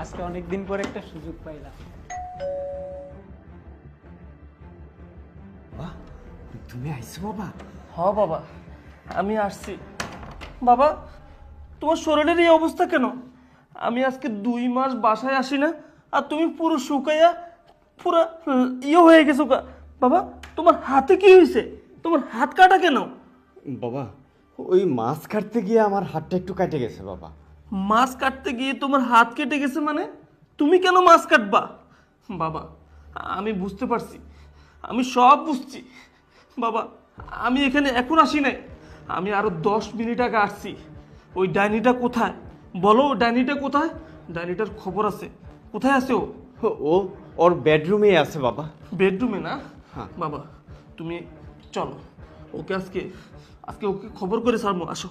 আজকে অনেক দিন পর একটা সুযোগ পাইলাম। বাহ, তুমি আইছো বাবা? হ বাবা, আমি আসছি। বাবা, তোমার শরীরের এই অবস্থা কেন? আমি আজকে 2 মাস বাসায় আসি না, আর তুমি পুরো শুকাইয়া পুরো হয়ে গেছো। বাবা, তোমার হাতে কি হয়েছে? তোমার হাত কাটা কেন? বাবা, ওই মাছ কাটতে গিয়ে আমার হাতটা একটু কেটে গেছে বাবা। মাছ কাটতে গিয়ে তোমার হাত কেটে গেছে মানে? তুমি কেন মাছ কাটবা? বাবা, আমি বুঝতে পারছি, আমি সব বুঝছি। বাবা, আমি এখানে এখন আসি নাই, আমি আরো 10 মিনিট আগে আসছি। ওই ডাইনিটা কোথায় বলো? ডাইনিটা কোথায়? ডাইনিটার খবর আছে? কোথায় আছে ও? ও ওর বেডরুমে আছে বাবা। বেডরুমে না? হ্যাঁ। বাবা, তুমি চলো, ওকে আজকে আজকে ওকে খবর করে ছাড়বো। আসো।